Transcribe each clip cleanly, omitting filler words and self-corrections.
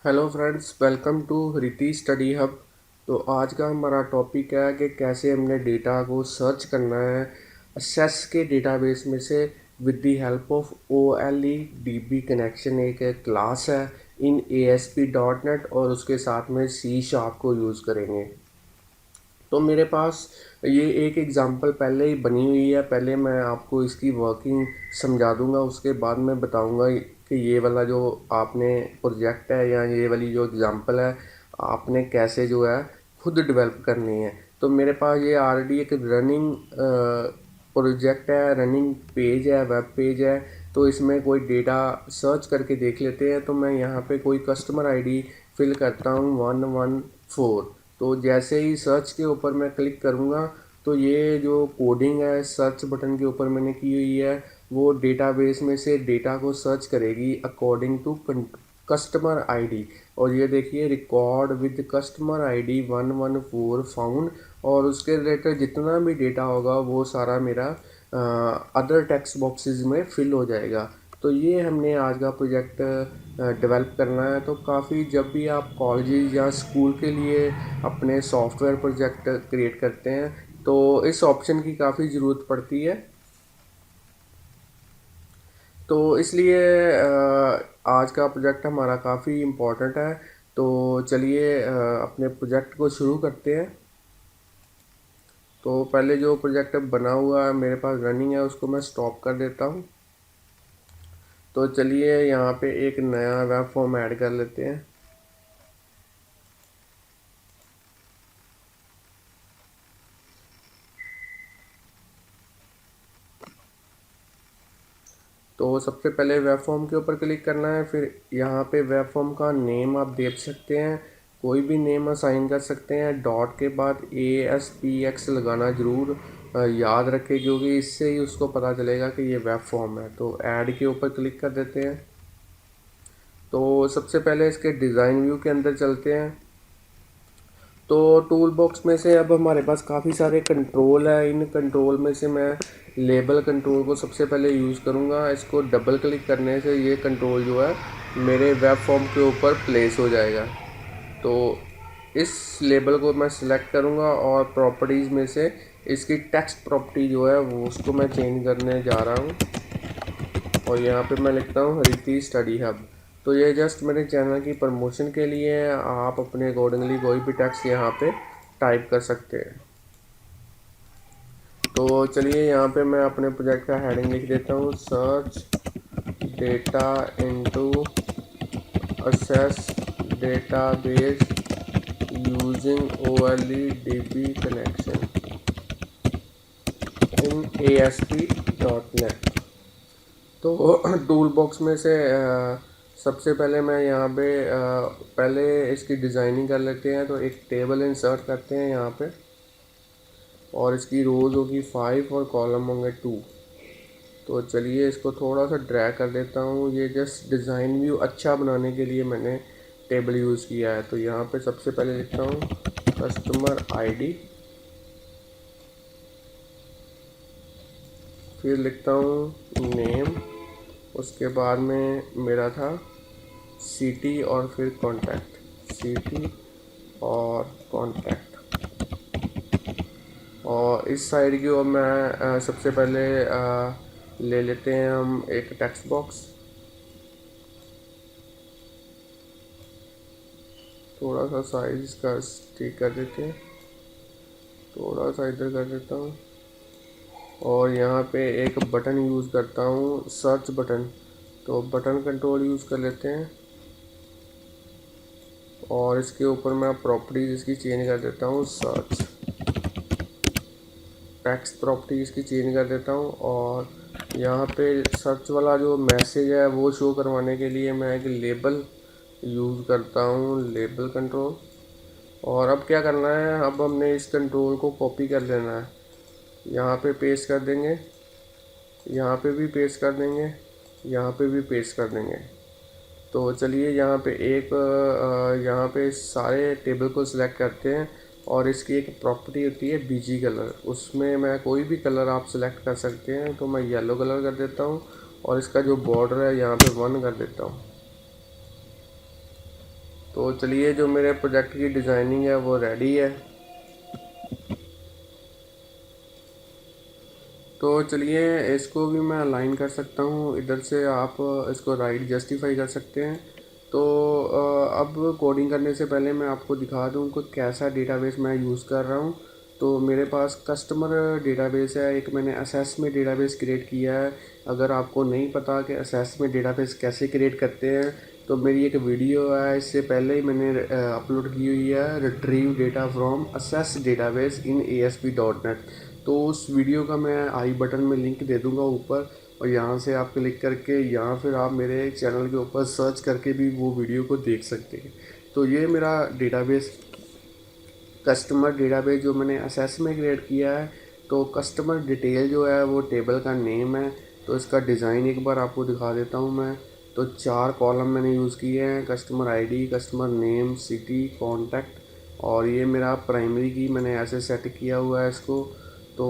Hello friends, welcome to रिती study hub. तो आज का हमारा टॉपिक है कि कैसे हमने डेटा को सर्च करना है असेस के डेटाबेस में से with the help of O L E D B connection. एक क्लास है in A S P dot net और उसके साथ में सी शार्प को यूज़ करेंगे। तो मेरे पास ये एक एग्ज़ाम्पल पहले ही बनी हुई है। पहले मैं आपको इसकी वर्किंग समझा दूंगा, उसके बाद मैं बताऊंगा कि ये वाला जो आपने प्रोजेक्ट है या ये वाली जो एग्ज़ाम्पल है आपने कैसे जो है खुद डेवलप करनी है। तो मेरे पास ये ऑलरेडी एक रनिंग प्रोजेक्ट है, रनिंग पेज है, वेब पेज है। तो इसमें कोई डेटा सर्च करके देख लेते हैं। तो मैं यहाँ पे कोई कस्टमर आईडी फिल करता हूँ 114। तो जैसे ही सर्च के ऊपर मैं क्लिक करूँगा तो ये जो कोडिंग है सर्च बटन के ऊपर मैंने की हुई है वो डेटाबेस में से डेटा को सर्च करेगी अकॉर्डिंग टू कस्टमर आईडी। और ये देखिए record with customer ID 114 found, और उसके रिलेटेड जितना भी डेटा होगा वो सारा मेरा अदर टेक्स्ट बॉक्सेस में फिल हो जाएगा। तो ये हमने आज का प्रोजेक्ट डेवलप करना है। तो काफ़ी जब भी आप कॉलेज या स्कूल के लिए अपने सॉफ्टवेयर प्रोजेक्ट क्रिएट करते हैं तो इस ऑप्शन की काफ़ी ज़रूरत पड़ती है। तो इसलिए आज का प्रोजेक्ट हमारा काफ़ी इम्पोर्टेंट है। तो चलिए अपने प्रोजेक्ट को शुरू करते हैं। तो पहले जो प्रोजेक्ट बना हुआ है मेरे पास रनिंग है उसको मैं स्टॉप कर देता हूँ। तो चलिए यहाँ पे एक नया वेब फॉर्म ऐड कर लेते हैं। तो सबसे पहले वेब फॉर्म के ऊपर क्लिक करना है, फिर यहाँ पे वेब फॉर्म का नेम आप दे सकते हैं, कोई भी नेम असाइन कर सकते हैं। डॉट के बाद ASPX लगाना ज़रूर याद रखें, क्योंकि इससे ही उसको पता चलेगा कि ये वेब फॉर्म है। तो ऐड के ऊपर क्लिक कर देते हैं। तो सबसे पहले इसके डिज़ाइन व्यू के अंदर चलते हैं। तो टूल बॉक्स में से अब हमारे पास काफ़ी सारे कंट्रोल है। इन कंट्रोल में से मैं लेबल कंट्रोल को सबसे पहले यूज़ करूँगा। इसको डबल क्लिक करने से ये कंट्रोल जो है मेरे वेब फॉर्म के ऊपर प्लेस हो जाएगा। तो इस लेबल को मैं सिलेक्ट करूँगा और प्रॉपर्टीज़ में से इसकी टेक्स्ट प्रॉपर्टी जो है वो उसको मैं चेंज करने जा रहा हूँ। और यहाँ पे मैं लिखता हूँ हरिती स्टडी हब। तो ये जस्ट मेरे चैनल की प्रमोशन के लिए है, आप अपने अकॉर्डिंगली कोई भी टेक्स्ट यहाँ पे टाइप कर सकते हैं। तो चलिए यहाँ पे मैं अपने प्रोजेक्ट का हेडिंग लिख देता हूँ, search data into assess database using OLEDB connection in ASP.NET। तो टूल बॉक्स में से सबसे पहले मैं यहाँ पे पहले इसकी डिज़ाइनिंग कर लेते हैं। तो एक टेबल इंसर्ट करते हैं यहाँ पे, और इसकी रोज़ होगी 5 और कॉलम होंगे 2। तो चलिए इसको थोड़ा सा ड्रैग कर देता हूँ। ये जस्ट डिज़ाइन व्यू अच्छा बनाने के लिए मैंने टेबल यूज़ किया है। तो यहाँ पे सबसे पहले लिखता हूँ कस्टमर आईडी, फिर लिखता हूँ नेम, उसके बाद में मेरा था सिटी और फिर कॉन्टैक्ट, सिटी और कॉन्टैक्ट। और इस साइड की ओर मैं सबसे पहले ले लेते हैं हम एक टेक्स्ट बॉक्स। थोड़ा सा साइज का ठीक कर देते हैं, थोड़ा सा इधर कर देता हूँ। और यहाँ पे एक बटन यूज़ करता हूँ, सर्च बटन। तो बटन कंट्रोल यूज़ कर लेते हैं, और इसके ऊपर मैं प्रॉपर्टीज़ इसकी चेंज कर देता हूँ, सर्च टेक्स्ट प्रॉपर्टी इसकी चेंज कर देता हूँ। और यहाँ पे सर्च वाला जो मैसेज है वो शो करवाने के लिए मैं एक लेबल यूज़ करता हूँ, लेबल कंट्रोल। और अब क्या करना है, अब हमने इस कंट्रोल को कॉपी कर लेना है, यहाँ पे पेस्ट कर देंगे, यहाँ पे भी पेस्ट कर देंगे, यहाँ पे भी पेस्ट कर देंगे। तो चलिए यहाँ पे यहाँ पे सारे टेबल को सिलेक्ट करते हैं, और इसकी एक प्रॉपर्टी होती है बीजी कलर, उसमें मैं कोई भी कलर आप सिलेक्ट कर सकते हैं। तो मैं येलो कलर कर देता हूँ, और इसका जो बॉर्डर है यहाँ पे 1 कर देता हूँ। तो चलिए, जो मेरे प्रोजेक्ट की डिज़ाइनिंग है वो रेडी है। तो चलिए, इसको भी मैं अलाइन कर सकता हूँ, इधर से आप इसको राइट जस्टिफाई कर सकते हैं। तो अब कोडिंग करने से पहले मैं आपको दिखा दूँ कि कैसा डेटाबेस मैं यूज़ कर रहा हूँ। तो मेरे पास कस्टमर डेटाबेस है, एक मैंने असेस में डेटाबेस क्रिएट किया है। अगर आपको नहीं पता कि असेस में डेटाबेस कैसे क्रिएट करते हैं, तो मेरी एक वीडियो है, इससे पहले ही मैंने अपलोड की हुई है, retrieve data from assess database in ASP.NET। तो उस वीडियो का मैं आई बटन में लिंक दे दूंगा ऊपर, और यहाँ से आप क्लिक करके या फिर आप मेरे चैनल के ऊपर सर्च करके भी वो वीडियो को देख सकते हैं। तो ये मेरा डेटाबेस, कस्टमर डेटाबेस जो मैंने असेस में क्रिएट किया है। तो कस्टमर डिटेल जो है वो टेबल का नेम है। तो इसका डिज़ाइन एक बार आपको दिखा देता हूँ मैं। तो 4 कॉलम मैंने यूज़ किए हैं, customer ID, customer name, city, contact, और ये मेरा प्राइमरी की मैंने ऐसे सेट किया हुआ है इसको। तो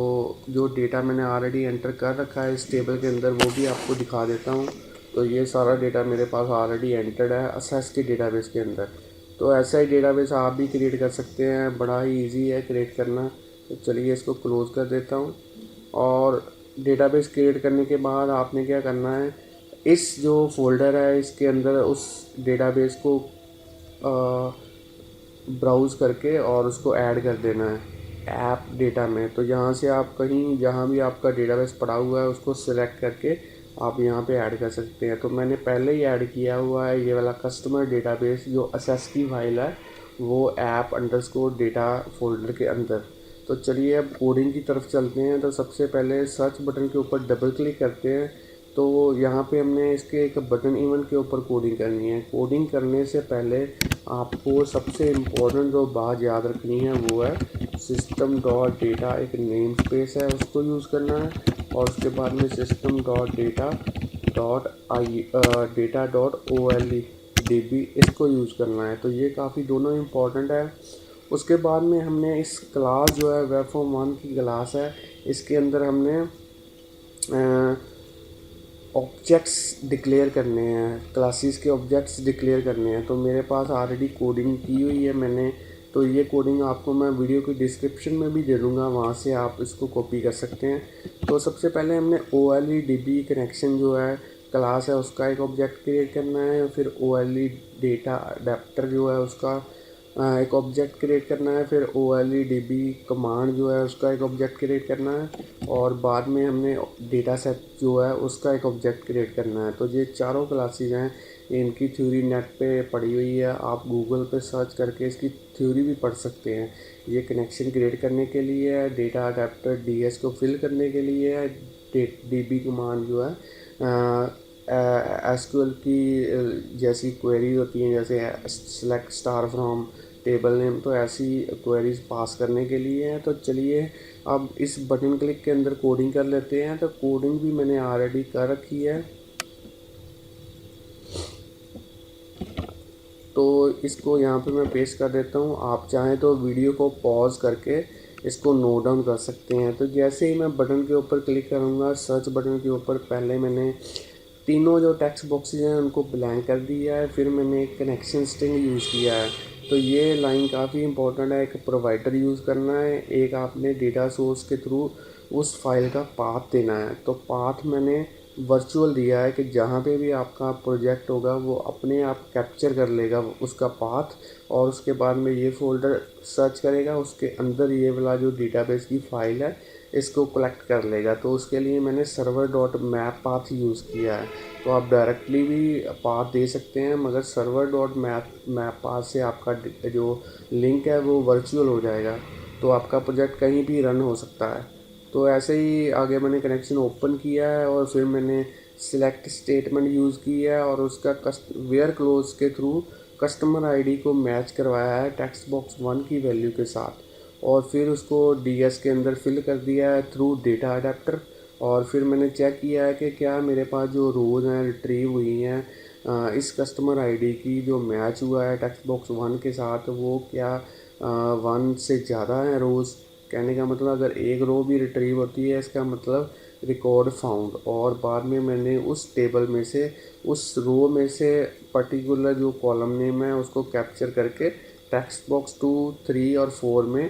जो डेटा मैंने ऑलरेडी एंटर कर रखा है इस टेबल के अंदर, वो भी आपको दिखा देता हूँ। तो ये सारा डेटा मेरे पास ऑलरेडी एंटर्ड है असेस के डेटाबेस के अंदर। तो ऐसा ही डेटाबेस आप भी क्रिएट कर सकते हैं, बड़ा ही इजी है क्रिएट करना। तो चलिए, इसको क्लोज़ कर देता हूँ। और डेटाबेस क्रिएट करने के बाद आपने क्या करना है, इस जो फोल्डर है इसके अंदर उस डेटाबेस को ब्राउज़ करके और उसको ऐड कर देना है ऐप डेटा में। तो यहाँ से आप कहीं जहाँ भी आपका डेटाबेस पड़ा हुआ है उसको सिलेक्ट करके आप यहाँ पे ऐड कर सकते हैं। तो मैंने पहले ही ऐड किया हुआ है ये वाला कस्टमर डेटाबेस, जो असेस की फाइल है वो ऐप अंडरस्कोर डेटा फोल्डर के अंदर। तो चलिए, अब कोडिंग की तरफ चलते हैं। तो सबसे पहले सर्च बटन के ऊपर डबल क्लिक करते हैं। तो यहाँ पे हमने इसके एक बटन इवेंट के ऊपर कोडिंग करनी है। कोडिंग करने से पहले आपको सबसे इम्पोर्टेंट जो बात याद रखनी है वो है सिस्टम डॉट डेटा, एक नेम स्पेस है उसको यूज़ करना है, और उसके बाद में system dot data dot I data dot OLEDB इसको यूज़ करना है। तो ये काफ़ी दोनों इम्पॉर्टेंट है। उसके बाद में हमने इस क्लास जो है वेब फॉर्म 1 की क्लास है, इसके अंदर हमने ऑब्जेक्ट्स डिक्लेयर करने हैं, क्लासेस के ऑब्जेक्ट्स डिक्लेयर करने हैं। तो मेरे पास ऑलरेडी कोडिंग की हुई है मैंने। तो ये कोडिंग आपको मैं वीडियो की डिस्क्रिप्शन में भी दे दूँगा, वहाँ से आप इसको कॉपी कर सकते हैं। तो सबसे पहले हमने OLEDB कनेक्शन जो है क्लास है उसका एक ऑब्जेक्ट क्रिएट करना है। फिर OLED डेटा अडेप्टर जो है उसका एक ऑब्जेक्ट क्रिएट करना है। फिर OLEDB कमांड जो है उसका एक ऑब्जेक्ट क्रिएट करना है, और बाद में हमने डेटा सेट जो है उसका एक ऑब्जेक्ट क्रिएट करना है। तो ये चारों क्लासेस हैं, इनकी थ्योरी नेट पे पड़ी हुई है, आप गूगल पे सर्च करके इसकी थ्योरी भी पढ़ सकते हैं। ये कनेक्शन क्रिएट करने के लिए है, डेटा अडेप्टर DS को फिल करने के लिए है, DB कमांड जो है SQL की जैसी क्वेरी होती हैं, जैसे select star from table name, तो ऐसी क्वेरीज पास करने के लिए है। तो चलिए, अब इस बटन क्लिक के अंदर कोडिंग कर लेते हैं। तो कोडिंग भी मैंने ऑलरेडी कर रखी है। तो इसको यहाँ पे मैं पेस्ट कर देता हूँ। आप चाहें तो वीडियो को पॉज करके इसको नोट डाउन कर सकते हैं। तो जैसे ही मैं बटन के ऊपर क्लिक करूँगा, सर्च बटन के ऊपर पहले मैंने तीनों जो टेक्स्ट बॉक्सेज हैं उनको ब्लैंक कर दिया है। फिर मैंने एक कनेक्शन स्ट्रिंग यूज़ किया है। तो ये लाइन काफ़ी इंपॉर्टेंट है, एक प्रोवाइडर यूज़ करना है, एक आपने डेटा सोर्स के थ्रू उस फाइल का पाथ देना है। तो पाथ मैंने वर्चुअल दिया है कि जहाँ पे भी आपका प्रोजेक्ट होगा वो अपने आप कैप्चर कर लेगा उसका पाथ, और उसके बाद में ये फ़ोल्डर सर्च करेगा, उसके अंदर ये वाला जो डेटाबेस की फ़ाइल है इसको कलेक्ट कर लेगा। तो उसके लिए मैंने server dot map path use किया है। तो आप डायरेक्टली भी पाथ दे सकते हैं, मगर सर्वर डॉट मैप पाथ से आपका जो लिंक है वो वर्चुअल हो जाएगा, तो आपका प्रोजेक्ट कहीं भी रन हो सकता है। तो ऐसे ही आगे मैंने कनेक्शन ओपन किया है, और फिर मैंने सिलेक्ट स्टेटमेंट यूज़ किया है, और उसका वेयर क्लोज के थ्रू कस्टमर आईडी को मैच करवाया है टेक्स्ट बॉक्स 1 की वैल्यू के साथ, और फिर उसको DS के अंदर फिल कर दिया है थ्रू डेटा अडेप्टर। और फिर मैंने चेक किया है कि क्या मेरे पास जो रोज़ हैं रिट्रीव हुई हैं इस कस्टमर आईडी की जो मैच हुआ है टेक्स्ट बॉक्स 1 के साथ, वो क्या 1 से ज़्यादा है रोज़। कहने का मतलब अगर एक रो भी रिट्रीव होती है इसका मतलब रिकॉर्ड फाउंड। और बाद में मैंने उस टेबल में से, उस रो में से पर्टिकुलर जो कॉलम नेम है उसको कैप्चर करके टेक्स्ट बॉक्स 2, 3 और 4 में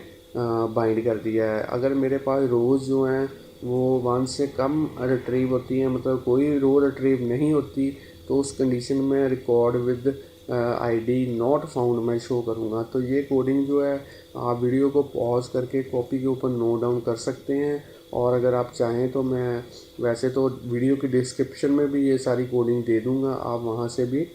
बाइंड कर दिया है। अगर मेरे पास रोज़ जो हैं वो 1 से कम रिट्रीव होती हैं, मतलब कोई रो रिट्रीव नहीं होती, तो उस कंडीशन में record with ID not found मैं शो करूँगा। तो ये कोडिंग जो है आप वीडियो को पॉज करके कॉपी के ऊपर नोट डाउन कर सकते हैं, और अगर आप चाहें तो मैं वैसे तो वीडियो की डिस्क्रिप्शन में भी ये सारी कोडिंग दे दूँगा, आप वहाँ से भी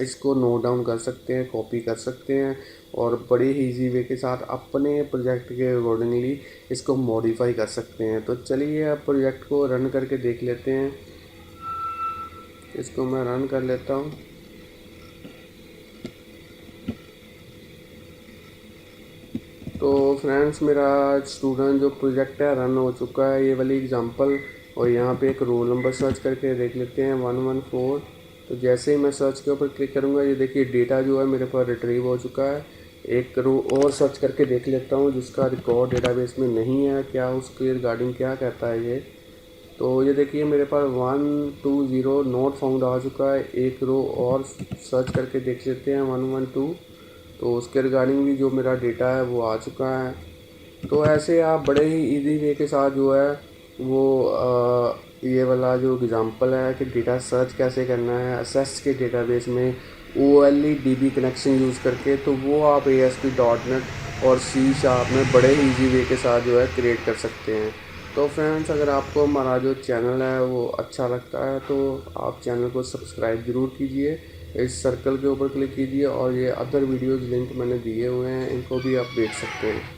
इसको नोट डाउन कर सकते हैं, कॉपी कर सकते हैं और बड़े ही ईजी वे के साथ अपने प्रोजेक्ट के अकॉर्डिंगली इसको मॉडिफाई कर सकते हैं। तो चलिए अब प्रोजेक्ट को रन करके देख लेते हैं। इसको मैं रन कर लेता हूँ। तो फ्रेंड्स, मेरा स्टूडेंट जो प्रोजेक्ट है रन हो चुका है, ये वाली एग्जांपल। और यहाँ पे एक रोल नंबर सर्च करके देख लेते हैं 114। तो जैसे ही मैं सर्च के ऊपर क्लिक करूँगा, ये देखिए डेटा जो है मेरे पास रिट्रीव हो चुका है। एक रो और सर्च करके देख लेता हूँ जिसका रिकॉर्ड डेटाबेस में नहीं है, क्या उसके रिगार्डिंग क्या कहता है ये। तो ये देखिए मेरे पास 120 नोट फाउंड आ चुका है। एक रो और सर्च करके देख लेते हैं 112। तो उसके रिगार्डिंग भी जो मेरा डेटा है वो आ चुका है। तो ऐसे आप बड़े ही इजी वे के साथ जो है वो ये वाला जो एग्ज़ाम्पल है कि डेटा सर्च कैसे करना है असेस के डेटाबेस में OLEDB कनेक्शन यूज़ करके, तो वो आप ASP.NET और C# में बड़े ही इजी वे के साथ जो है क्रिएट कर सकते हैं। तो फ्रेंड्स, अगर आपको हमारा जो चैनल है वो अच्छा लगता है तो आप चैनल को सब्सक्राइब ज़रूर कीजिए, इस सर्कल के ऊपर क्लिक कीजिए और ये अदर वीडियोज़ लिंक मैंने दिए हुए हैं, इनको भी आप देख सकते हैं।